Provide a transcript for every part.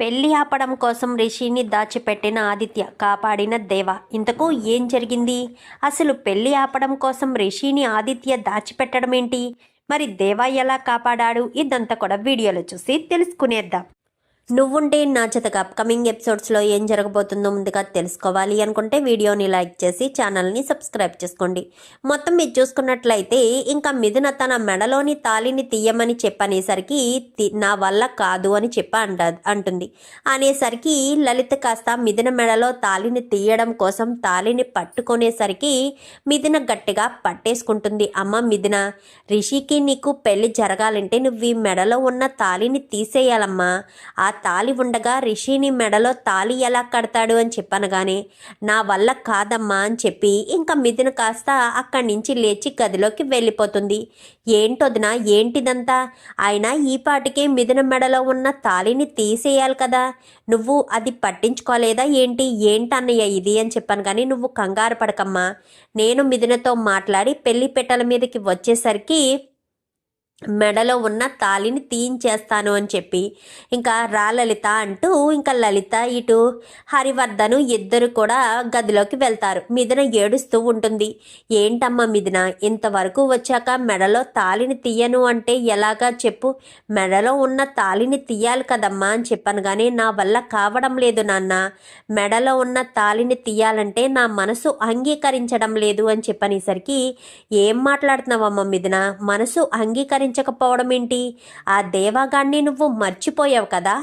పెళ్లి ఆపడం కోసం రిషిని దాచిపెట్టిన ఆదిత్య కాపాడిన దేవ. ఇంతకు ఏం జరిగింది? అసలు పెళ్లి ఆపడం కోసం రిషిని ఆదిత్య దాచిపెట్టడం ఏంటి? మరి దేవ ఎలా కాపాడాడు? ఇదంతా కూడా వీడియోలో చూసి తెలుసుకునేద్దాం. నువ్వుంటే నా చేతగా అప్కమింగ్ ఎపిసోడ్స్లో ఏం జరగబోతుందో ముందుగా తెలుసుకోవాలి అనుకుంటే వీడియోని లైక్ చేసి ఛానల్ని సబ్స్క్రైబ్ చేసుకోండి. మొత్తం మీరు చూసుకున్నట్లయితే ఇంకా మిథున తన మెడలోని తాళిని తీయమని చెప్పనేసరికి నా వల్ల కాదు అని అంటుంది. అనేసరికి లలిత కాస్త మిథున మెడలో తాళిని తీయడం కోసం తాళిని పట్టుకునేసరికి మిథున గట్టిగా పట్టేసుకుంటుంది. అమ్మ మిథున, రిషికి నీకు పెళ్లి జరగాలంటే నువ్వు ఈ మెడలో ఉన్న తాళిని తీసేయాలమ్మా. ఆ తాళి ఉండగా రిషిని మెడలో తాళి ఎలా కడతాడు అని చెప్పనగానే నా వల్ల కాదమ్మా అని చెప్పి ఇంకా మిథున కాస్త అక్కడి నుంచి లేచి గదిలోకి వెళ్ళిపోతుంది. ఏంటొదినా, ఏంటిదంతా? అయినా ఈ పాటికే మిథున మెడలో ఉన్న తాళిని తీసేయాలి కదా, నువ్వు అది పట్టించుకోలేదా ఏంటన్నయ్య ఇది అని చెప్పాను. కానీ నువ్వు కంగారు పడకమ్మా, నేను మిథునతో మాట్లాడి పెళ్లి పెట్టల మీదకి వచ్చేసరికి మెడలో ఉన్న తాళిని తీయించేస్తాను అని చెప్పి ఇంకా రా లలిత అంటూ ఇంకా లలిత ఇటు హరివర్ధను ఇద్దరు కూడా గదిలోకి వెళ్తారు. మిథున ఏడుస్తూ ఉంటుంది. ఏంటమ్మా మిథున, ఇంతవరకు వచ్చాక మెడలో తాళిని తీయను అంటే ఎలాగా చెప్పు? మెడలో ఉన్న తాళిని తీయాలి కదమ్మా అని చెప్పాను. కానీ నా వల్ల కావడం లేదు నాన్న, మెడలో ఉన్న తాళిని తీయాలంటే నా మనసు అంగీకరించడం లేదు అని చెప్పనేసరికి ఏం మాట్లాడుతున్నావమ్మా మిథున, మనసు అంగీకరించకపోవడం ఏంటి? ఆ దేవాగాన్ని నువ్వు మర్చిపోయావు కదా,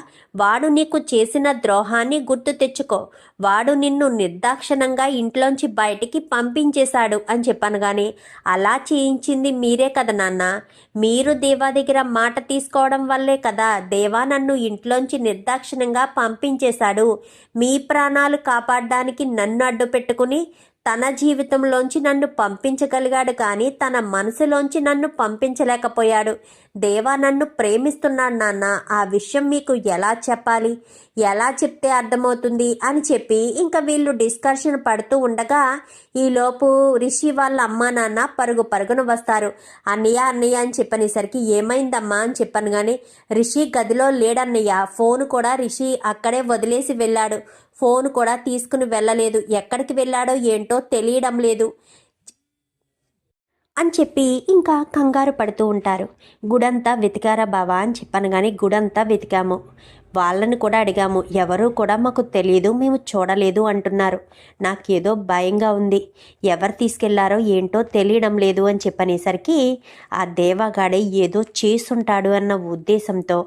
వాడు నీకు చేసిన ద్రోహాన్ని గుర్తు తెచ్చుకో. వాడు నిన్ను నిర్దాక్షిణంగా ఇంట్లోంచి బయటికి పంపించేశాడు అని చెప్పాను. కానీ అలా చేయించింది మీరే కదా నాన్న, మీరు దేవా దగ్గర మాట తీసుకోవడం వల్లే కదా దేవా నన్ను ఇంట్లోంచి నిర్దాక్షిణంగా పంపించేశాడు. మీ ప్రాణాలు కాపాడడానికి నన్ను అడ్డు పెట్టుకుని తన జీవితంలోంచి నన్ను పంపించగలిగాడు, కానీ తన మనసులోంచి నన్ను పంపించలేకపోయాడు. దేవా నన్ను ప్రేమిస్తున్నాడు నాన్న, ఆ విషయం మీకు ఎలా చెప్పాలి, ఎలా చెప్తే అర్థమవుతుంది అని చెప్పి ఇంకా వీళ్ళు డిస్కషన్ పడుతూ ఉండగా ఈలోపు రిషి వాళ్ళ అమ్మ నాన్న పరుగున వస్తారు. అన్నయ్య అన్నయ్య అని చెప్పనేసరికి ఏమైందమ్మా అని చెప్పాను. కానీ రిషి గదిలో లేడన్నయ్య, ఫోన్ కూడా రిషి అక్కడే వదిలేసి వెళ్ళాడు, ఫోన్ కూడా తీసుకుని వెళ్ళలేదు, ఎక్కడికి వెళ్ళాడో ఏంటో తెలియడం లేదు అని చెప్పి ఇంకా కంగారు పడుతూ ఉంటారు. గుడంతా వెతికారా బావా అని చెప్పాను. కానీ గుడంతా వెతికాము, వాళ్ళని కూడా అడిగాము, ఎవరూ కూడా మాకు తెలియదు, మేము చూడలేదు అంటున్నారు. నాకేదో భయంగా ఉంది, ఎవరు తీసుకెళ్లారో ఏంటో తెలియడం లేదు అని చెప్పనేసరికి ఆ దేవాగాడే ఏదో చేసుంటాడు అన్న ఉద్దేశంతో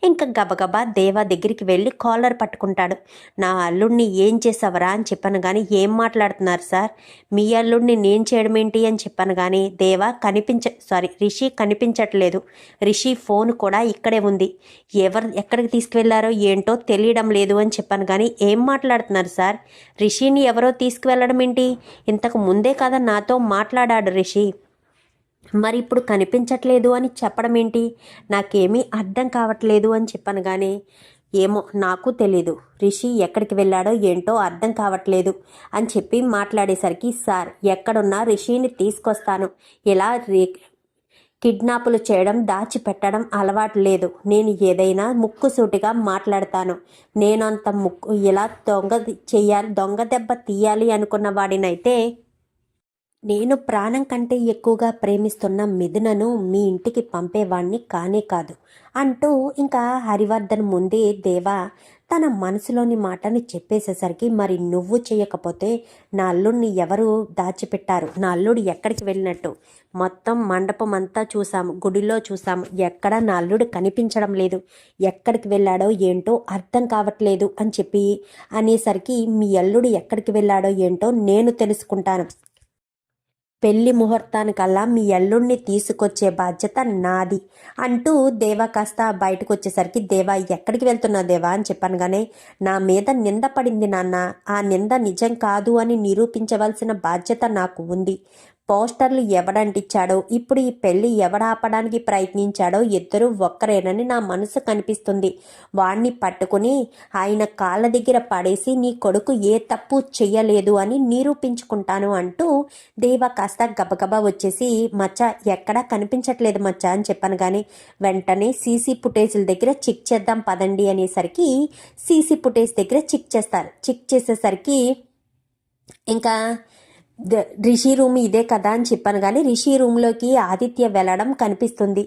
ఇంకా గబగబా దేవా దగ్గరికి వెళ్ళి కాలర్ పట్టుకుంటాడు. నా అల్లుడిని ఏం చేసావరా అని చెప్పాను. కానీ ఏం మాట్లాడుతున్నారు సార్, మీ అల్లుడిని నేను చేయడం ఏంటి అని చెప్పాను. కానీ దేవా రిషి కనిపించట్లేదు, రిషి ఫోన్ కూడా ఇక్కడే ఉంది, ఎక్కడికి తీసుకువెళ్ళారు ఏంటో తెలియడం లేదు అని చెప్పాను. కానీ ఏం మాట్లాడుతున్నారు సార్, రిషిని ఎవరో తీసుకువెళ్ళడం ఏంటి? ఇంతకు ముందే కదా నాతో మాట్లాడాడు రిషి, మరి ఇప్పుడు కనిపించట్లేదు అని చెప్పడం ఏంటి? నాకేమీ అర్థం కావట్లేదు అని చెప్పాను. కానీ ఏమో నాకు తెలీదు, రిషి ఎక్కడికి వెళ్ళాడో ఏంటో అర్థం కావట్లేదు అని చెప్పి మాట్లాడేసరికి సార్ ఎక్కడున్నా రిషిని తీసుకొస్తాను, ఇలా కిడ్నాపులు చేయడం దాచిపెట్టడం అలవాటు లేదు, నేను ఏదైనా ముక్కుసూటిగా మాట్లాడతాను, నేను అంత ఇలా దొంగ దెబ్బ తీయాలి అనుకున్న వాడినైతే నేను ప్రాణం కంటే ఎక్కువగా ప్రేమిస్తున్న మిథునను మీ ఇంటికి పంపేవాణ్ణి కానే కాదు అంటూ ఇంకా హరివర్ధన్ ముందే దేవా తన మనసులోని మాటని చెప్పేసేసరికి మరి నువ్వు చేయకపోతే నా అల్లుడిని ఎవరు దాచిపెట్టారు, నా అల్లుడు ఎక్కడికి వెళ్ళినట్టు? మొత్తం మండపం అంతా చూసాము, గుడిలో చూసాము, ఎక్కడ నా అల్లుడు కనిపించడం లేదు, ఎక్కడికి వెళ్ళాడో ఏంటో అర్థం కావట్లేదు అని చెప్పి అనేసరికి మీ అల్లుడు ఎక్కడికి వెళ్ళాడో ఏంటో నేను తెలుసుకుంటాను, పెళ్లి ముహూర్తానికల్లా మీ అల్లుడిని తీసుకొచ్చే బాధ్యత నాది అంటూ దేవా కాస్త బయటకు వచ్చేసరికి దేవా ఎక్కడికి వెళ్తున్నా దేవా అని చెప్పాను. కానీ నా మీద నింద పడింది నాన్న, ఆ నింద నిజం కాదు అని నిరూపించవలసిన బాధ్యత నాకు ఉంది, పోస్టర్లు ఎవడంటిచ్చాడో, ఇప్పుడు ఈ పెళ్లి ఎవడాపడానికి ప్రయత్నించాడో ఇద్దరూ ఒక్కరేనని నా మనసు కనిపిస్తుంది. వాణ్ణి పట్టుకుని ఆయన కాళ్ళ దగ్గర పడేసి నీ కొడుకు ఏ తప్పు చెయ్యలేదు అని నిరూపించుకుంటాను అంటూ దేవ కాస్త గబగబా వచ్చేసి మచ్చా ఎక్కడా కనిపించట్లేదు మచ్చా అని చెప్పాను. కానీ వెంటనే సీసీ ఫుటేజ్ల దగ్గర చెక్ చేద్దాం పదండి అనేసరికి సీసీ ఫుటేజ్ దగ్గర చెక్ చేస్తారు. చెక్ చేసేసరికి ఇంకా రిషి రూమ్ ఇదే కదా అని చెప్పాను. కానీ రిషి రూమ్లోకి ఆదిత్య వెళ్ళడం కనిపిస్తుంది.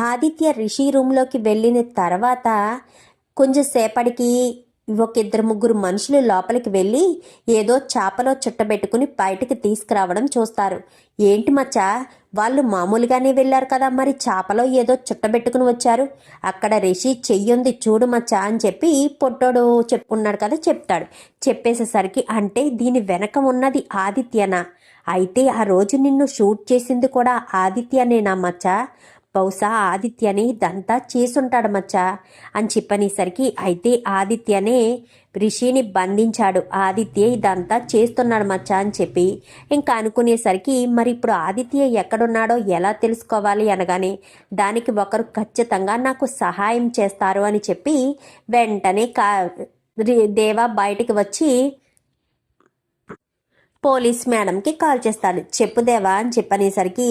ఆదిత్య రిషి రూమ్లోకి వెళ్ళిన తర్వాత కొంచెం సేపటికి ఇద్దరు ముగ్గురు మనుషులు లోపలికి వెళ్ళి ఏదో చాపలో చుట్టబెట్టుకుని బయటకు తీసుకురావడం చూస్తారు. ఏంటి మచ్చా, వాళ్ళు మామూలుగానే వెళ్ళారు కదా, మరి చాపలో ఏదో చుట్టబెట్టుకుని వచ్చారు, అక్కడ రిషి చెయ్యుంది చూడు మచ్చా అని చెప్పి పొట్టోడు చెప్పుకున్నాడు కదా చెప్తాడు. చెప్పేసేసరికి అంటే దీని వెనక ఉన్నది ఆదిత్యనా? అయితే ఆ రోజు నిన్ను షూట్ చేసింది కూడా ఆదిత్యనేనా మచ్చా? బహుశా ఆదిత్యనే ఇదంతా చేసుంటాడు మచ్చా అని చెప్పనేసరికి అయితే ఆదిత్యనే రిషిని బంధించాడు, ఆదిత్య ఇదంతా చేస్తున్నాడు మచ్చా అని చెప్పి ఇంకా అనుకునేసరికి మరి ఇప్పుడు ఆదిత్య ఎక్కడున్నాడో ఎలా తెలుసుకోవాలి అనగానే దానికి ఒకరు ఖచ్చితంగా నాకు సహాయం చేస్తారు అని చెప్పి వెంటనే దేవ బయటికి వచ్చి పోలీస్ మేడంకి కాల్ చేస్తాడు. చెప్పుదేవా అని చెప్పనేసరికి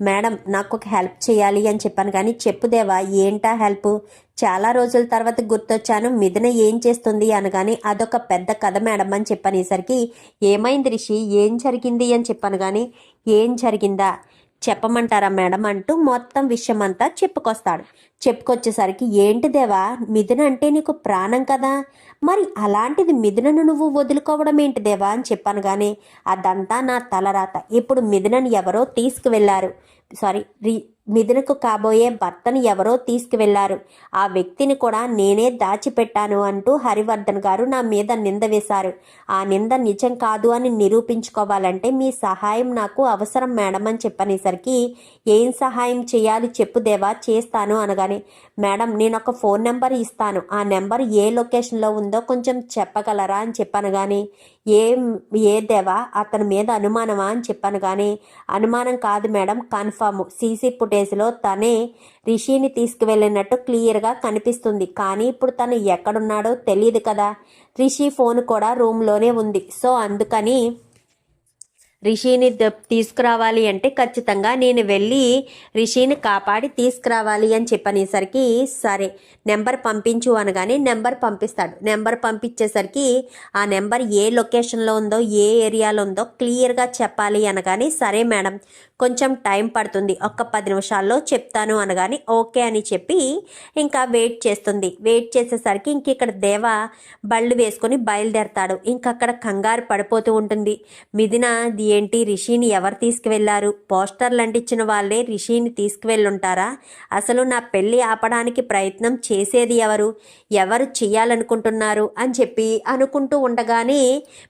మేడం నాకు ఒక హెల్ప్ చేయాలి అని చెప్పాను. కానీ చెప్పుదేవా ఏంటా హెల్ప్, చాలా రోజుల తర్వాత గుర్తొచ్చాను, మిథున ఏం చేస్తుంది అనగానే అదొక పెద్ద కథ మేడం అని చెప్పనేసరికి ఏమైంది రిషి, ఏం జరిగింది అని చెప్పాను. కానీ ఏం జరిగిందా చెప్పమంటారా మేడం అంటూ మొత్తం విషయం అంతా చెప్పుకొస్తాడు. చెప్పుకొచ్చేసరికి ఏంటి దేవా, మిథున అంటే నీకు ప్రాణం కదా, మరి అలాంటిది మిథునను నువ్వు వదులుకోవడం ఏంటి దేవా అని చెప్పాను. కానీ అదంతా నా తలరాత, ఇప్పుడు మిథునను ఎవరో తీసుకువెళ్ళారు, మిథునకు కాబోయే భర్తను ఎవరో తీసుకువెళ్లారు, ఆ వ్యక్తిని కూడా నేనే దాచిపెట్టాను అంటూ హరివర్ధన్ గారు నా మీద నింద వేశారు. ఆ నింద నిజం కాదు అని నిరూపించుకోవాలంటే మీ సహాయం నాకు అవసరం మేడం అని చెప్పనేసరికి ఏం సహాయం చేయాలి చెప్పుదేవా, చేస్తాను అనగానే మేడం నేను ఒక ఫోన్ నెంబర్ ఇస్తాను, ఆ నెంబర్ ఏ లొకేషన్లో ఉందో కొంచెం చెప్పగలరా అని చెప్పాను. కానీ ఏ దేవా అతని మీద అనుమానమా అని చెప్పాను. కానీ అనుమానం కాదు మేడం, కన్ఫర్మ్, సీసీ ఫుటేజ్లో తనే రిషిని తీసుకువెళ్ళినట్టు క్లియర్గా కనిపిస్తుంది. కానీ ఇప్పుడు తను ఎక్కడున్నాడో తెలియదు కదా, రిషి ఫోన్ కూడా రూమ్లోనే ఉంది. సో అందుకని రిషిని తీసుకురావాలి అంటే ఖచ్చితంగా నేను వెళ్ళి రిషిని కాపాడి తీసుకురావాలి అని చెప్పనేసరికి సరే నెంబర్ పంపించు అనగానే నెంబర్ పంపిస్తాడు. నెంబర్ పంపించేసరికి ఆ నెంబర్ ఏ లొకేషన్లో ఉందో ఏ ఏరియాలో ఉందో క్లియర్గా చెప్పాలి అనగానే సరే మేడం కొంచెం టైం పడుతుంది, ఒక్క 10 నిమిషాల్లో చెప్తాను అనగానే ఓకే అని చెప్పి ఇంకా వెయిట్ చేస్తుంది. వెయిట్ చేసేసరికి ఇంక ఇక్కడ దేవ బళ్ళు వేసుకొని బయలుదేరతాడు. ఇంకక్కడ కంగారు పడిపోతూ ఉంటుంది. మిథున ఏంటి, రిషిని ఎవరు తీసుకువెళ్లారు, పోస్టర్లు అంటించిన వాళ్ళే రిషిని తీసుకువెళ్ళుంటారా, అసలు నా పెళ్లి ఆపడానికి ప్రయత్నం చేసేది ఎవరు చేయాలనుకుంటున్నారు అని చెప్పి అనుకుంటూ ఉండగానే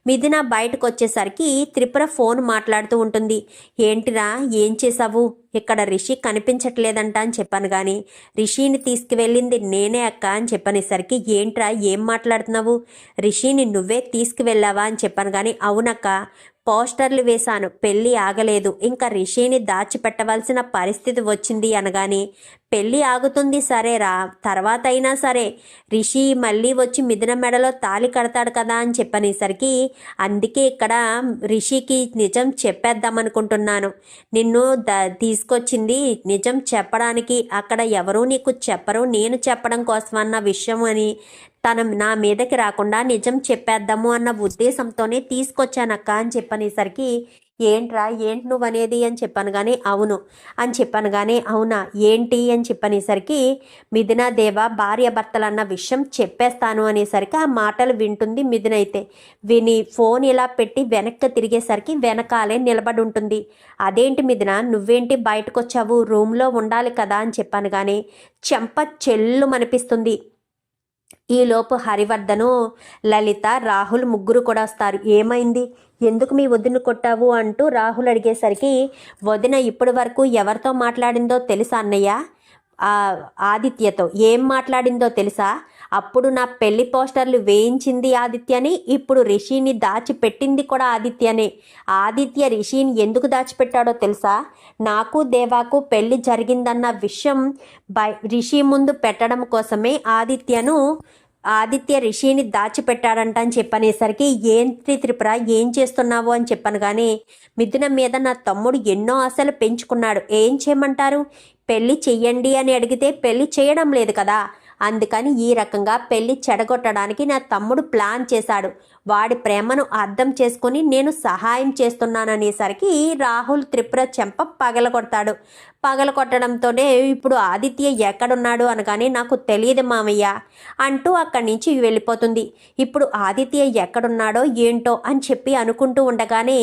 మిథున బయటకు వచ్చేసరికి త్రిపుర ఫోన్ మాట్లాడుతూ ఉంటుంది. ఏంటిరా ఏం చేసావు, ఇక్కడ రిషి కనిపించట్లేదంట అని చెప్పాను. కానీ రిషిని తీసుకువెళ్ళింది నేనే అక్క అని చెప్పనేసరికి ఏంట్రా ఏం మాట్లాడుతున్నావు, రిషిని నువ్వే తీసుకువెళ్ళావా అని చెప్పాను. కానీ అవునక్క, పోస్టర్లు వేశాను, పెళ్ళి ఆగలేదు, ఇంకా రిషిని దాచిపెట్టవలసిన పరిస్థితి వచ్చింది అనగానే పెళ్ళి ఆగుతుంది సరేరా, తర్వాత అయినా సరే రిషి మళ్ళీ వచ్చి మిథున మెడలో తాళి కడతాడు కదా అని చెప్పనేసరికి అందుకే ఇక్కడ రిషికి నిజం చెప్పేద్దామనుకుంటున్నాను, నిన్ను తీసుకొచ్చింది నిజం చెప్పడానికి, అక్కడ ఎవరూ నీకు చెప్పరు, నేను చెప్పడం కోసం అన్న విషయం అని నా మీదకి రాకుండా నిజం చెప్పేద్దాము అన్న ఉద్దేశంతోనే తీసుకొచ్చానక్క అని చెప్పనేసరికి ఏంట్రా ఏంటి నువ్వు అనేది అని చెప్పాను. కానీ అవును అని చెప్పాను. కానీ అవునా ఏంటి అని చెప్పనేసరికి మిథున దేవ భార్య భర్తలు అన్న విషయం చెప్పేస్తాను అనేసరికి ఆ మాటలు వింటుంది. మిథున అయితే విని ఫోన్ ఇలా పెట్టి వెనక్కి తిరిగేసరికి వెనకాలే నిలబడి ఉంటుంది. అదేంటి మిథున నువ్వేంటి బయటకు వచ్చావు, రూమ్లో ఉండాలి కదా అని చెప్పాను. కానీ చెంప చెల్లు మనిపిస్తుంది. ఈలోపు హరివర్ధను, లలిత, రాహుల్ ముగ్గురు కూడా వస్తారు. ఏమైంది, ఎందుకు మీ వదిన కొట్టావు అంటూ రాహుల్ అడిగేసరికి వదిన ఇప్పటి వరకు ఎవరితో మాట్లాడిందో తెలుసా అన్నయ్య, ఆదిత్యతో. ఏం మాట్లాడిందో తెలుసా, అప్పుడు నా పెళ్లి పోస్టర్లు వేయించింది ఆదిత్యని, ఇప్పుడు రిషిని దాచిపెట్టింది కూడా ఆదిత్యనే. ఆదిత్య రిషిని ఎందుకు దాచిపెట్టాడో తెలుసా? నాకు దేవాకు పెళ్లి జరిగిందన్న విషయం రిషి ముందు పెట్టడం కోసమే ఆదిత్య రిషిని దాచిపెట్టాడంట అని చెప్పనేసరికి, ఏంటి త్రిపుర ఏం చేస్తున్నావు అని చెప్పాను. కానీ మిథున మీద నా తమ్ముడు ఎన్నో ఆశలు పెంచుకున్నాడు, ఏం చేయమంటారు? పెళ్లి చెయ్యండి అని అడిగితే పెళ్లి చేయడం లేదు కదా, అందుకని ఈ రకంగా పెళ్లి చెడగొట్టడానికి నా తమ్ముడు ప్లాన్ చేశాడు. వాడి ప్రేమను అర్థం చేసుకుని నేను సహాయం చేస్తున్నాననేసరికి రాహుల్ త్రిపుర చెంప పగలకొట్టడంతోనే ఇప్పుడు ఆదిత్య ఎక్కడున్నాడు అనగానే, నాకు తెలియదు మామయ్య అంటూ అక్కడి నుంచి వెళ్ళిపోతుంది. ఇప్పుడు ఆదిత్య ఎక్కడున్నాడో ఏంటో అని చెప్పి అనుకుంటూ ఉండగానే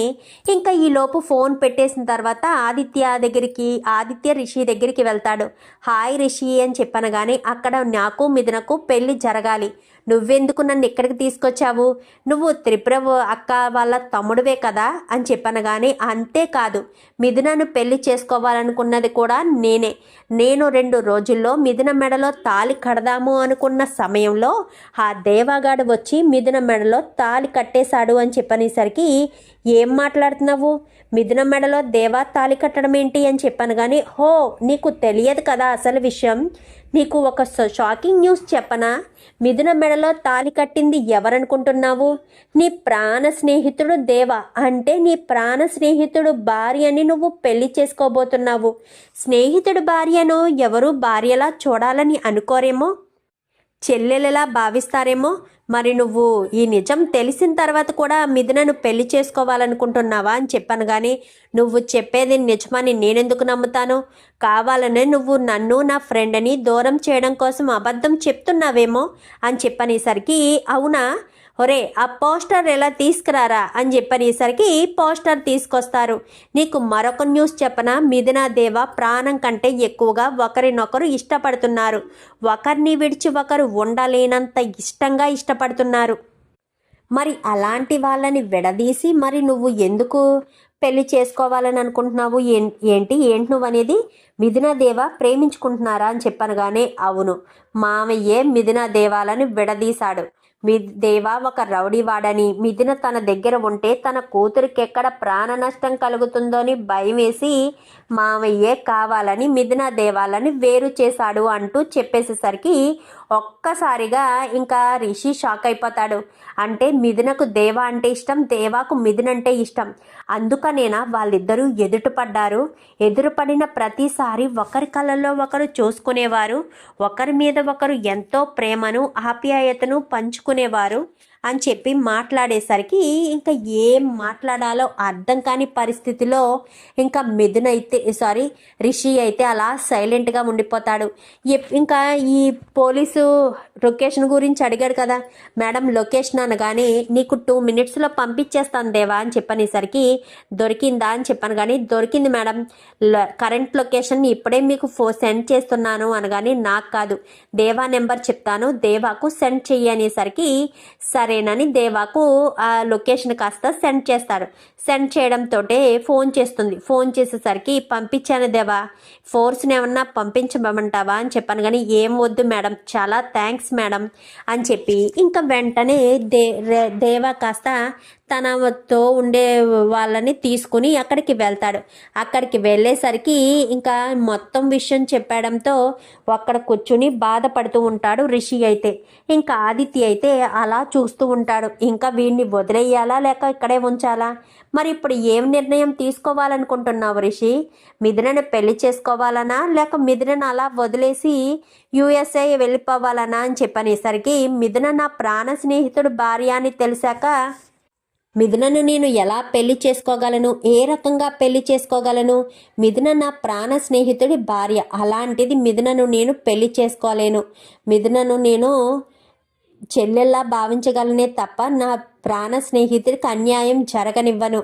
ఇంకా ఈలోపు ఫోన్ పెట్టేసిన తర్వాత ఆదిత్య రిషి దగ్గరికి వెళ్తాడు. హాయ్ రిషి అని చెప్పనగానే, అక్కడ నాకు మిథునకు పెళ్లి జరగాలి, నువ్వెందుకు నన్ను ఇక్కడికి తీసుకొచ్చావు? నువ్వు త్రిపుర అక్క వాళ్ళ తమ్ముడువే కదా అని చెప్పనగానే, అంతేకాదు మిథునను పెళ్లి చేసుకోవాలనుకున్నది కూడా నేను 2 రోజుల్లో మిథున మెడలో తాళి కడదాము అనుకున్న సమయంలో ఆ దేవాగాడు వచ్చి మిథున మెడలో తాళి కట్టేశాడు అని చెప్పనేసరికి, ఏం మాట్లాడుతున్నావు? మిథున మెడలో దేవా తాళి కట్టడం ఏంటి అని చెప్పాను. కానీ హో, నీకు తెలియదు కదా అసలు విషయం. నీకు ఒక షాకింగ్ న్యూస్ చెప్పనా? మిథున మెడలో తాళి కట్టింది ఎవరనుకుంటున్నావు? నీ ప్రాణ స్నేహితుడు దేవ, అంటే నీ ప్రాణ స్నేహితుడు భార్యని నువ్వు పెళ్లి చేసుకోబోతున్నావు. స్నేహితుడు భార్యను ఎవరు భార్యలా చూడాలని అనుకోరేమో, చెల్లెలలా భావిస్తారేమో. మరి నువ్వు ఈ నిజం తెలిసిన తర్వాత కూడా మిథునను పెళ్లి చేసుకోవాలనుకుంటున్నావా అని చెప్పాను. కానీ నువ్వు చెప్పేది నిజమని నేనెందుకు నమ్ముతాను? కావాలనే నువ్వు నన్ను నా ఫ్రెండ్ని దూరం చేయడం కోసం అబద్ధం చెప్తున్నావేమో అని చెప్పనేసరికి, అవునా, ఒరే ఆ పోస్టర్ ఎలా తీసుకురారా అని చెప్పనేసరికి పోస్టర్ తీసుకొస్తారు. నీకు మరొక న్యూస్ చెప్పనా? మిథున దేవ ప్రాణం కంటే ఎక్కువగా ఒకరినొకరు ఇష్టపడుతున్నారు. ఒకరిని విడిచి ఒకరు ఉండలేనంత ఇష్టంగా ఇష్టపడుతున్నారు. మరి అలాంటి వాళ్ళని విడదీసి మరి నువ్వు ఎందుకు పెళ్లి చేసుకోవాలని అనుకుంటున్నావు? ఏంటి నువ్వు అనేది? మిథున దేవ ప్రేమించుకుంటున్నారా అని చెప్పాను. కానీ అవును, మామయ్యే మిథున దేవాలని విడదీశాడు. దేవా ఒక రౌడీవాడని, మిథున తన దగ్గర ఉంటే తన కూతురికి ఎక్కడ ప్రాణ నష్టం కలుగుతుందో అని భయం వేసి మామయ్యే కావాలని మిథున దేవాలని వేరు చేశాడు అంటూ చెప్పేసేసరికి ఒక్కసారిగా ఇంకా రిషి షాక్ అయిపోతాడు. అంటే మిథునకు దేవ అంటే ఇష్టం, దేవాకు మిథున అంటే ఇష్టం, అందుకనేనా వాళ్ళిద్దరూ ఎదురుపడిన ప్రతిసారి ఒకరి కళ్ళల్లో ఒకరు చూసుకునేవారు, ఒకరి మీద ఒకరు ఎంతో ప్రేమను ఆప్యాయతను పంచుకునేవారు అని చెప్పి మాట్లాడేసరికి ఇంకా ఏం మాట్లాడాలో అర్థం కాని పరిస్థితిలో ఇంకా రిషి అయితే అలా సైలెంట్గా ఉండిపోతాడు. ఇంకా ఈ పోలీసు లొకేషన్ గురించి అడిగాడు కదా, మేడం లొకేషన్ అనగానే నీకు 2 minutesలో పంపించేస్తాను దేవా అని చెప్పనేసరికి, దొరికిందా అని చెప్పాను. కానీ దొరికింది మేడం, కరెంట్ లొకేషన్ ఇప్పుడే మీకు సెండ్ చేస్తున్నాను అనగానే, నాకు కాదు దేవా నెంబర్ చెప్తాను, దేవాకు సెండ్ చెయ్యి అనేసరికి సరేనని దేవాకు ఆ లొకేషన్ కాస్త సెండ్ చేస్తాడు. సెండ్ చేయడంతో ఫోన్ చేస్తుంది. ఫోన్ చేసేసరికి, పంపించాను దేవా, ఫోర్స్ని ఏమన్నా పంపించమంటావా అని చెప్పాను. కానీ ఏం వద్దు మేడం, చాలా థ్యాంక్స్ మేడం అని చెప్పి ఇంకా వెంటనే దేవా కాస్త తనతో ఉండే వాళ్ళని తీసుకుని అక్కడికి వెళ్తాడు. అక్కడికి వెళ్ళేసరికి ఇంకా మొత్తం విషయం చెప్పడంతో అక్కడ కూర్చుని బాధపడుతూ ఉంటాడు రిషి అయితే. ఇంకా ఆదిత్య అయితే అలా చూస్తూ ఉంటాడు. ఇంకా వీడిని వదిలేయాలా లేక ఇక్కడే ఉంచాలా? మరి ఇప్పుడు ఏం నిర్ణయం తీసుకోవాలనుకుంటున్నావు రిషి? మిథునను పెళ్లి చేసుకోవాలనా లేక మిథునను అలా వదిలేసి USA వెళ్ళిపోవాలనా అని చెప్పనేసరికి, మిథున నా ప్రాణ స్నేహితుడు భార్య అని తెలిసాక మిథునను నేను ఎలా పెళ్లి చేసుకోగలను, ఏ రకంగా పెళ్లి చేసుకోగలను? మిథున నా ప్రాణ స్నేహితుడి భార్య, అలాంటిది మిథునను నేను పెళ్లి చేసుకోలేను. మిథునను నేను చెల్లెల్లా భావించగలనే తప్ప నా ప్రాణ స్నేహితుడికి అన్యాయం జరగనివ్వను.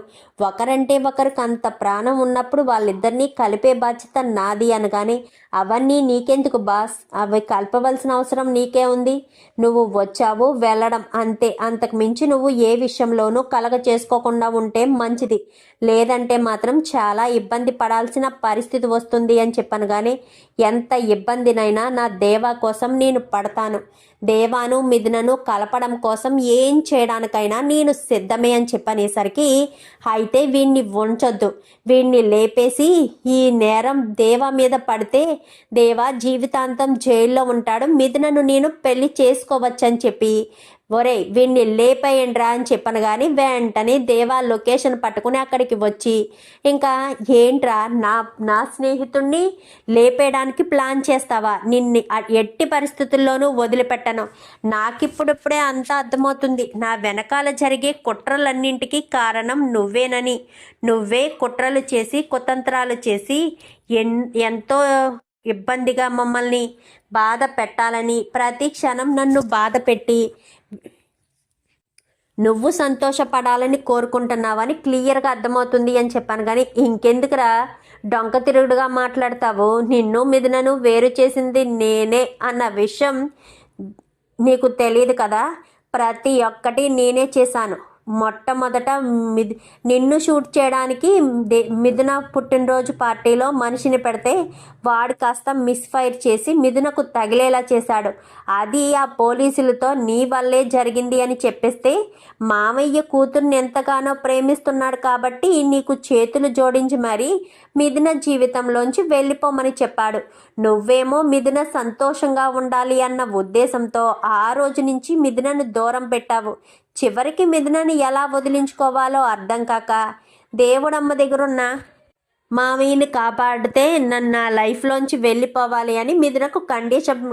ఒకరంటే ఒకరికి అంత ప్రాణం ఉన్నప్పుడు వాళ్ళిద్దరినీ కలిపే బాధ్యత నాది అనగానే, అవన్నీ నీకెందుకు బాస్, అవి కలపవలసిన అవసరం నీకే ఉంది. నువ్వు వచ్చావు వెళ్ళడం అంతే, అంతకు మించి నువ్వు ఏ విషయంలోనూ కలగ చేసుకోకుండా ఉంటే మంచిది. లేదంటే మాత్రం చాలా ఇబ్బంది పడాల్సిన పరిస్థితి వస్తుంది అని చెప్పాను. కానీ ఎంత ఇబ్బందినైనా నా దేవా కోసం నేను పడతాను. దేవాను మిథునను కలపడం కోసం ఏం చేయడానికైనా నేను సిద్ధమే అని చెప్పనేసరికి, అయితే వీణ్ణి ఉంచొద్దు, వీణ్ణి లేపేసి ఈ నేరం దేవా మీద పడితే దేవా జీవితాంతం జైల్లో ఉంటాడు, మిథునను నేను పెళ్లి చేసుకోవచ్చని చెప్పి, ఒరే వీణ్ణి లేపేయండిరా అని చెప్పను. కానీ వెంటనే దేవా లొకేషన్ పట్టుకుని అక్కడికి వచ్చి, ఇంకా ఏంట్రా నా స్నేహితుణ్ణి లేపేయడానికి ప్లాన్ చేస్తావా, నిన్ను ఎట్టి పరిస్థితుల్లోనూ వదిలిపెట్టను. నాకిప్పుడిప్పుడే అంతా అర్థమవుతుంది, నా వెనకాల జరిగే కుట్రలన్నింటికి కారణం నువ్వేనని. నువ్వే కుట్రలు చేసి కుతంత్రాలు చేసి ఎంతో ఇబ్బందిగా మమ్మల్ని బాధ పెట్టాలని, ప్రతి క్షణం నన్ను బాధ పెట్టి నువ్వు సంతోషపడాలని కోరుకుంటున్నావని క్లియర్గా అర్థమవుతుంది అని చెప్పాను. కానీ ఇంకెందుకురా డొంక తిరుగుడుగా మాట్లాడతావు, నిన్ను మిథునను వేరు చేసింది నేనే అన్న విషయం నీకు తెలియదు కదా. ప్రతి ఒక్కటి నేనే చేశాను. మొట్టమొదట నిన్ను షూట్ చేయడానికి మిథున పుట్టినరోజు పార్టీలో మనిషిని పెడితే వాడు కాస్త మిస్ఫైర్ చేసి మిథునకు తగిలేలా చేశాడు. అది ఆ పోలీసులతో నీ వల్లే జరిగింది అని చెప్పేస్తే, మామయ్య కూతుర్ని ఎంతగానో ప్రేమిస్తున్నాడు కాబట్టి నీకు చేతులు జోడించి మరీ మిథున జీవితంలోంచి వెళ్ళిపోమని చెప్పాడు. నువ్వేమో మిథున సంతోషంగా ఉండాలి అన్న ఉద్దేశంతో ఆ రోజు నుంచి మిథునను దూరం పెట్టావు. చివరికి మిథునని ఎలా వదిలించుకోవాలో అర్థం కాక దేవుడమ్మ దగ్గరున్న మామయ్యని కాపాడితే నన్ను నా లైఫ్లోంచి వెళ్ళిపోవాలి అని మిథునకు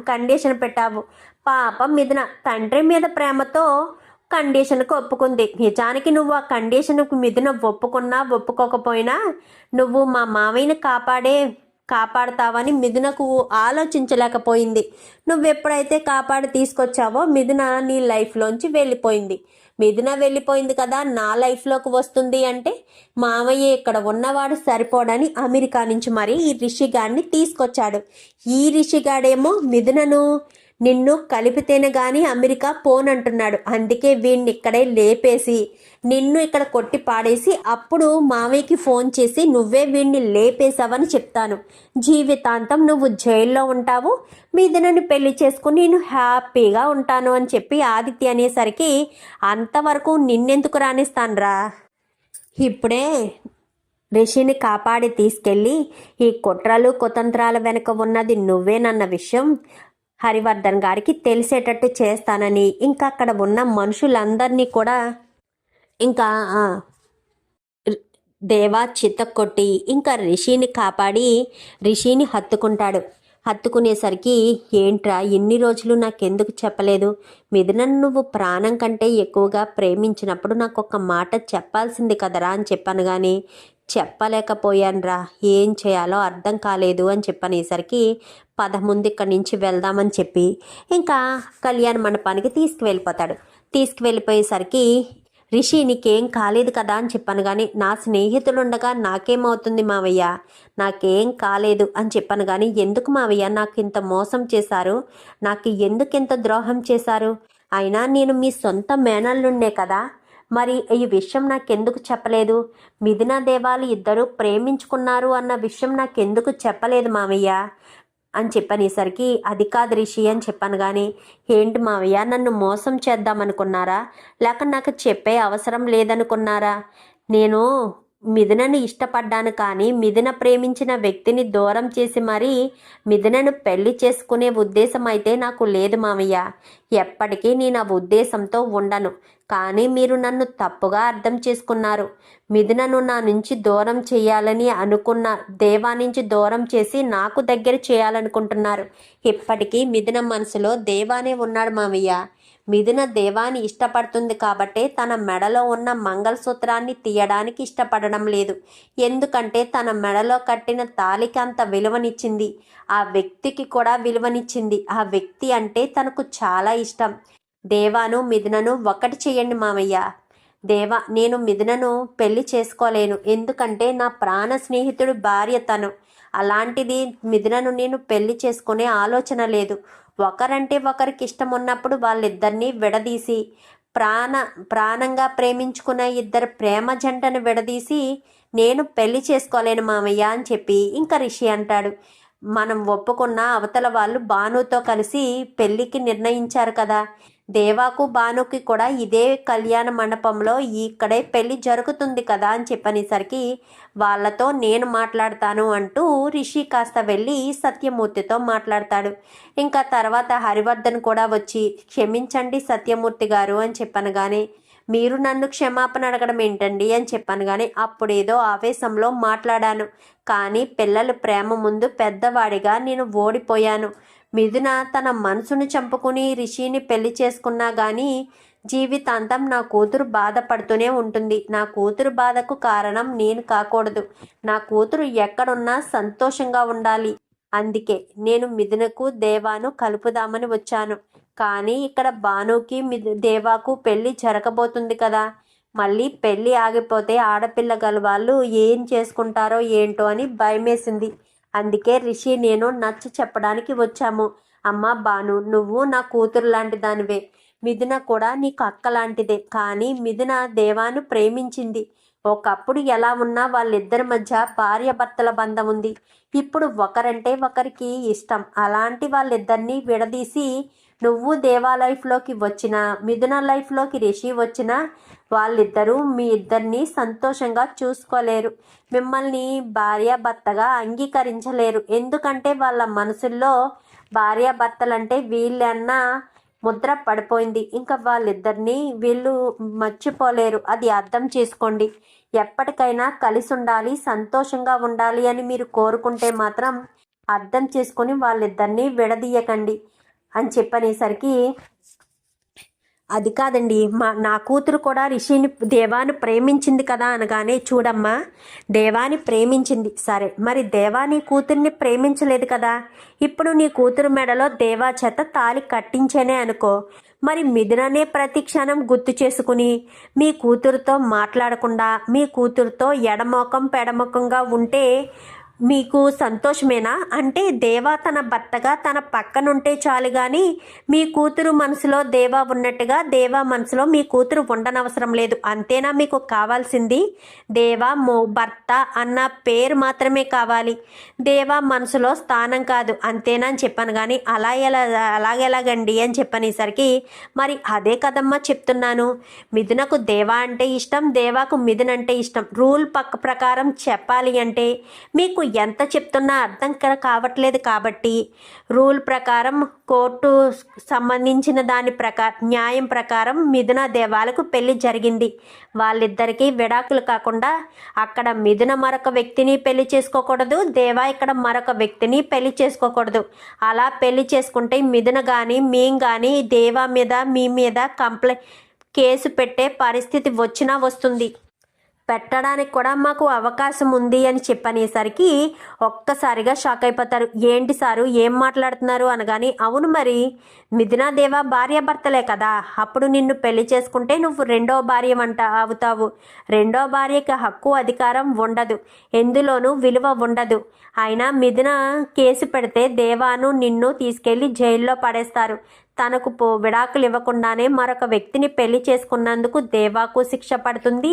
కండిషన్ పెట్టావు. పాపం మిథున తండ్రి మీద ప్రేమతో కండిషన్కు ఒప్పుకుంది. నిజానికి నువ్వు ఆ కండిషన్కు మిథున ఒప్పుకున్నా ఒప్పుకోకపోయినా నువ్వు మా మామయ్యని కాపాడతావని మిథునకు ఆలోచించలేకపోయింది. నువ్వెప్పుడైతే కాపాడి తీసుకొచ్చావో మిథున నీ లైఫ్లోంచి వెళ్ళిపోయింది. మిథున వెళ్ళిపోయింది కదా, నా లైఫ్లోకి వస్తుంది అంటే మామయ్య ఇక్కడ ఉన్నవాడు సరిపోడని అమెరికా నుంచి మరి ఈ రిషిగాడిని తీసుకొచ్చాడు. ఈ రిషిగాడేమో మిథునను నిన్ను కలిపితేనే గాని అమెరికా పోనంటున్నాడు. అందుకే వీడిని ఇక్కడే లేపేసి నిన్ను ఇక్కడ కొట్టి పాడేసి అప్పుడు మామయ్యకి ఫోన్ చేసి నువ్వే వీడిని లేపేశావని చెప్తాను. జీవితాంతం నువ్వు జైల్లో ఉంటావు, మిథునని పెళ్లి చేసుకుని నేను హ్యాపీగా ఉంటాను అని చెప్పి ఆదిత్య అనేసరికి, అంతవరకు నిన్నెందుకు రానిస్తానురా, ఇప్పుడే రిషిని కాపాడి తీసుకెళ్ళి ఈ కుట్రలు కుతంత్రాల వెనుక ఉన్నది నువ్వేనన్న విషయం హరివర్ధన్ గారికి తెలిసేటట్టు చేస్తానని, ఇంకా అక్కడ ఉన్న మనుషులందరినీ కూడా ఇంకా దేవా చితక్కొట్టి ఇంకా రిషిని కాపాడి రిషిని హత్తుకునేసరికి, ఏంట్రా ఇన్ని రోజులు నాకెందుకు చెప్పలేదు, మిథునను నువ్వు ప్రాణం కంటే ఎక్కువగా ప్రేమించినప్పుడు నాకు ఒక మాట చెప్పాల్సింది కదరా అని చెప్పాను. కానీ చెప్పలేకపోయానురా, ఏం చేయాలో అర్థం కాలేదు అని చెప్పనేసరికి, పద ముందు ఇక్కడి నుంచి వెళ్దామని చెప్పి ఇంకా కళ్యాణ మండపానికి తీసుకువెళ్ళిపోయేసరికి, రిషి నీకేం కాలేదు కదా అని చెప్పాను. కానీ నా స్నేహితులుండగా నాకేమవుతుంది మావయ్య, నాకేం కాలేదు అని చెప్పాను. కానీ ఎందుకు మావయ్య నాకు ఇంత మోసం చేశారు, నాకు ఎందుకు ఇంత ద్రోహం చేశారు, అయినా నేను మీ సొంత మేనల్లుండే కదా, మరి ఈ విషయం నాకెందుకు చెప్పలేదు, మిథున దేవాలు ఇద్దరు ప్రేమించుకున్నారు అన్న విషయం నాకెందుకు చెప్పలేదు మావయ్య అని చెప్పనేసరికి, అది కాదు రిషి అని చెప్పాను. కానీ ఏంటి మావయ్య నన్ను మోసం చేద్దామనుకున్నారా, లేక నాకు చెప్పే అవసరం లేదనుకున్నారా, నేను మిథునను ఇష్టపడ్డాను కానీ మిథున ప్రేమించిన వ్యక్తిని దూరం చేసి మరీ మిథునను పెళ్లి చేసుకునే ఉద్దేశం అయితే నాకు లేదు మామయ్య. ఎప్పటికీ నేను ఆ ఉద్దేశంతో ఉండను. కానీ మీరు నన్ను తప్పుగా అర్థం చేసుకున్నారు. మిథునను నా నుంచి దూరం చేయాలని అనుకున్న దేవా నుంచి దూరం చేసి నాకు దగ్గర చేయాలనుకుంటున్నారు. ఇప్పటికీ మిథున మనసులో దేవానే ఉన్నాడు మామయ్య. మిథున దేవాని ఇష్టపడుతుంది కాబట్టే తన మెడలో ఉన్న మంగళసూత్రాన్ని తీయడానికి ఇష్టపడడం లేదు. ఎందుకంటే తన మెడలో కట్టిన తాలికి అంత విలువనిచ్చింది, ఆ వ్యక్తికి కూడా విలువనిచ్చింది. ఆ వ్యక్తి అంటే తనకు చాలా ఇష్టం. దేవాను మిథునను ఒకటి చెయ్యండి మామయ్య. దేవా, నేను మిథునను పెళ్లి చేసుకోలేను, ఎందుకంటే నా ప్రాణ స్నేహితుడు భార్య తను. అలాంటిది మిథునను నేను పెళ్లి చేసుకునే ఆలోచన లేదు. ఒకరంటే ఒకరికి ఇష్టం ఉన్నప్పుడు వాళ్ళిద్దరినీ విడదీసి ప్రాణంగా ప్రేమించుకున్న ఇద్దరు ప్రేమ జంటను విడదీసి నేను పెళ్లి చేసుకోలేను మామయ్య అని చెప్పి ఇంకా రిషి అంటాడు. మనం ఒప్పుకున్న అవతల వాళ్ళు భానుతో కలిసి పెళ్లికి నిర్ణయించారు కదా, దేవాకు భానుకి కూడా ఇదే కళ్యాణ మండపంలో ఇక్కడే పెళ్లి జరుగుతుంది కదా అని చెప్పనేసరికి వాళ్ళతో నేను మాట్లాడతాను అంటూ రిషి కాస్త వెళ్ళి సత్యమూర్తితో మాట్లాడతాడు. ఇంకా తర్వాత హరివర్ధన్ కూడా వచ్చి క్షమించండి సత్యమూర్తి గారు అని చెప్పనగానే, మీరు నన్ను క్షమాపణ అడగడం ఏంటండి అని చెప్పాను. కానీ అప్పుడేదో ఆవేశంలో మాట్లాడాను, కానీ పిల్లల ప్రేమ ముందు పెద్దవాడిగా నేను ఓడిపోయాను. మిథున తన మనసును చంపుకుని రిషిని పెళ్లి చేసుకున్నా కానీ జీవితాంతం నా కూతురు బాధపడుతూనే ఉంటుంది. నా కూతురు బాధకు కారణం నేను కాకూడదు. నా కూతురు ఎక్కడున్నా సంతోషంగా ఉండాలి. అందుకే నేను మిథునకు దేవాను కలుపుదామని వచ్చాను. కానీ ఇక్కడ భానుకి దేవాకు పెళ్లి జరగబోతుంది కదా, మళ్ళీ పెళ్ళి ఆగిపోతే ఆడపిల్ల గల వాళ్ళు ఏం చేసుకుంటారో ఏంటో అని భయమేసింది. అందుకే రిషి నేను నచ్చ చెప్పడానికి వచ్చాము. అమ్మ భాను, నువ్వు నా కూతురు లాంటి దానివే, మిథున కూడా నీకు అక్క లాంటిదే. కానీ మిథున దేవాను ప్రేమించింది. ఒకప్పుడు ఎలా ఉన్నా వాళ్ళిద్దరి మధ్య భార్యాభర్తల బంధం ఉంది. ఇప్పుడు ఒకరంటే ఒకరికి ఇష్టం. అలాంటి వాళ్ళిద్దరినీ విడదీసి నువ్వు దేవా లైఫ్లోకి వచ్చినా మిథున లైఫ్లోకి రిషి వచ్చినా వాళ్ళిద్దరూ మీ ఇద్దరిని సంతోషంగా చూసుకోలేరు. మిమ్మల్ని భార్యాభర్తగా అంగీకరించలేరు. ఎందుకంటే వాళ్ళ మనసుల్లో భార్యాభర్తలంటే వీళ్ళన్న ముద్ర పడిపోయింది. ఇంకా వాళ్ళిద్దరినీ వీళ్ళు మర్చిపోలేరు. అది అర్థం చేసుకోండి. ఎప్పటికైనా కలిసి ఉండాలి, సంతోషంగా ఉండాలి అని మీరు కోరుకుంటే మాత్రం అర్థం చేసుకొని వాళ్ళిద్దరినీ విడదీయకండి అని చెప్పనేసరికి, అది కాదండి, నా కూతురు కూడా రిషిని దేవాని ప్రేమించింది కదా అనగానే, చూడమ్మా, దేవాని ప్రేమించింది సరే, మరి దేవాని కూతుర్ని ప్రేమించలేదు కదా. ఇప్పుడు నీ కూతురు మెడలో దేవా చేత తాళి కట్టించేనే అనుకో, మరి మిథుననే ప్రతి క్షణం గుర్తు చేసుకుని మీ కూతురుతో మాట్లాడకుండా మీ కూతురుతో ఎడమొఖం పెడమొఖంగా ఉంటే మీకు సంతోషమేనా? అంటే దేవా తన భర్తగా తన పక్కనుంటే చాలు, కానీ మీ కూతురు మనసులో దేవా ఉన్నట్టుగా దేవా మనసులో మీ కూతురు ఉండనవసరం లేదు. అంతేనా మీకు కావాల్సింది? దేవా భర్త అన్న పేరు మాత్రమే కావాలి, దేవా మనసులో స్థానం కాదు, అంతేనా అని చెప్పాను. కానీ అలాగెలాగండి అని చెప్పనేసరికి, మరి అదే కదమ్మా చెప్తున్నాను, మిథునకు దేవా అంటే ఇష్టం, దేవాకు మిథున్ అంటే ఇష్టం. రూల్ ప్రకారం చెప్పాలి అంటే మీకు ఎంత చెప్తున్నా అర్థం కావట్లేదు. కాబట్టి రూల్ ప్రకారం కోర్టు సంబంధించిన దాని న్యాయం ప్రకారం మిథున దేవాలకు పెళ్లి జరిగింది. వాళ్ళిద్దరికీ విడాకులు కాకుండా అక్కడ మిథున మరొక వ్యక్తిని పెళ్లి చేసుకోకూడదు, దేవా ఇక్కడ మరొక వ్యక్తిని పెళ్లి చేసుకోకూడదు. అలా పెళ్లి చేసుకుంటే మిథున కానీ మేం కానీ దేవా మీద మీ మీద కేసు పెట్టే పరిస్థితి వచ్చినా వస్తుంది. పెట్టడానికి కూడా మాకు అవకాశం ఉంది అని చెప్పనేసరికి ఒక్కసారిగా షాక్ అయిపోతారు. ఏంటి సారు, ఏం మాట్లాడుతున్నారు అనగాని, అవును మరి మిథున దేవా భార్యాభర్తలే కదా, అప్పుడు నిన్ను పెళ్లి చేసుకుంటే నువ్వు రెండో భార్య అవుతావు. రెండో భార్యకి హక్కు అధికారం ఉండదు, ఎందులోనూ విలువ ఉండదు. అయినా మిథున కేసు పెడితే దేవాను నిన్ను తీసుకెళ్లి జైల్లో పడేస్తారు. తనకు విడాకులు ఇవ్వకుండానే మరొక వ్యక్తిని పెళ్లి చేసుకున్నందుకు దేవాకు శిక్ష పడుతుంది,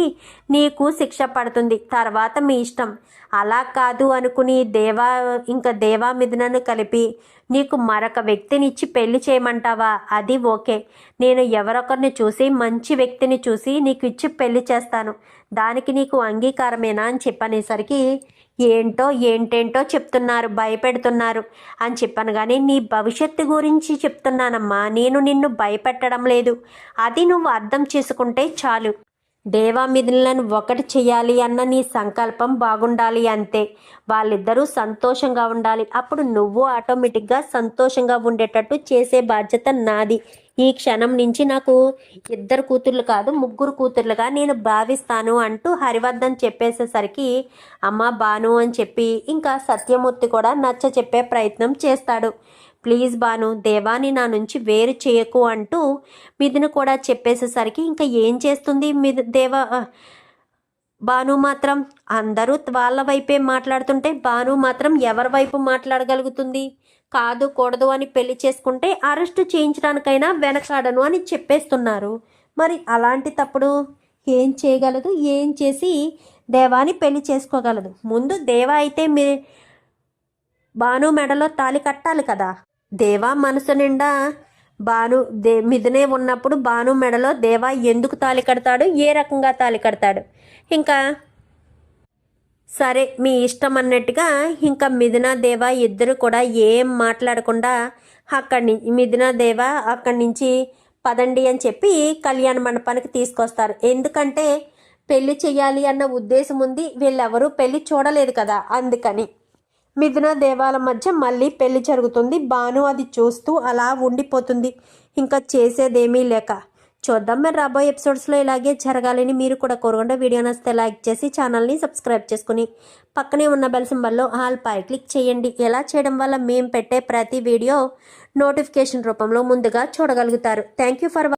నీకు శిక్ష పడుతుంది. తర్వాత మీ ఇష్టం. అలా కాదు అనుకుని దేవా మిథునను కలిపి నీకు మరొక వ్యక్తిని ఇచ్చి పెళ్లి చేయమంటావా? అది ఓకే, నేను ఎవరొకరిని చూసి మంచి వ్యక్తిని చూసి నీకు ఇచ్చి పెళ్లి చేస్తాను, దానికి నీకు అంగీకారమేనా అని చెప్పనేసరికి, ఏంటేంటో చెప్తున్నారు, భయపెడుతున్నారు అని చెప్పాను. కానీ నీ భవిష్యత్తు గురించి చెప్తున్నానమ్మా, నేను నిన్ను భయపెట్టడం లేదు. అది నువ్వు అర్థం చేసుకుంటే చాలు. దేవా మిథునలను ఒకటి చేయాలి అన్న నీ సంకల్పం బాగుండాలి అంతే. వాళ్ళిద్దరూ సంతోషంగా ఉండాలి. అప్పుడు నువ్వు ఆటోమేటిక్గా సంతోషంగా ఉండేటట్టు చేసే బాధ్యత నాది. ఈ క్షణం నుంచి నాకు 2 కూతుర్లు కాదు 3 కూతుర్లుగా నేను భావిస్తాను అంటూ హరివర్ధన్ చెప్పేసేసరికి, అమ్మ భాను అని చెప్పి ఇంకా సత్యమూర్తి కూడా నచ్చ చెప్పే ప్రయత్నం చేస్తాడు. ప్లీజ్ భాను, దేవాని నా నుంచి వేరు చేయకు అంటూ మిథున కూడా చెప్పేసేసరికి ఇంకా ఏం చేస్తుంది భాను మాత్రం? అందరూ వాళ్ళ వైపే మాట్లాడుతుంటే భాను మాత్రం ఎవరి వైపు మాట్లాడగలుగుతుంది? కాదు కూడదు అని పెళ్లి చేసుకుంటే అరెస్టు చేయించడానికైనా వెనకాడను అని చెప్పేస్తున్నారు. మరి అలాంటి తప్పుడు ఏం చేయగలదు? ఏం చేసి దేవాని పెళ్లి చేసుకోగలదు? ముందు దేవా అయితే భాను మెడలో తాళి కట్టాలి కదా. దేవా మనసు నిండా మిథునే ఉన్నప్పుడు భాను మెడలో దేవా ఎందుకు తాళి కడతాడు? ఏ రకంగా తాళి కడతాడు? ఇంకా సరే మీ ఇష్టం అన్నట్టుగా ఇంకా మిథున దేవ ఇద్దరు కూడా ఏం మాట్లాడకుండా మిథున దేవ అక్కడి నుంచి పదండి అని చెప్పి కళ్యాణ మండపానికి తీసుకొస్తారు. ఎందుకంటే పెళ్లి చెయ్యాలి అన్న ఉద్దేశం ఉంది, వీళ్ళెవరూ పెళ్లి చూడలేదు కదా, అందుకని. మిథున దేవాల మధ్య మళ్ళీ పెళ్లి జరుగుతుంది. భాను అది చూస్తూ అలా ఉండిపోతుంది. ఇంకా చేసేదేమీ లేక. చూద్దాం మరి రాబోయే ఎపిసోడ్స్లో ఇలాగే జరగాలని మీరు కూడా కోరుకుంటే వీడియో నచ్చితే లైక్ చేసి ఛానల్ని సబ్స్క్రైబ్ చేసుకుని పక్కనే ఉన్న బెల్ సింబల్లో ఆల్ పై క్లిక్ చేయండి. ఎలా చేయడం వల్ల మేము పెట్టే ప్రతి వీడియో నోటిఫికేషన్ రూపంలో ముందుగా చూడగలుగుతారు. Thank you for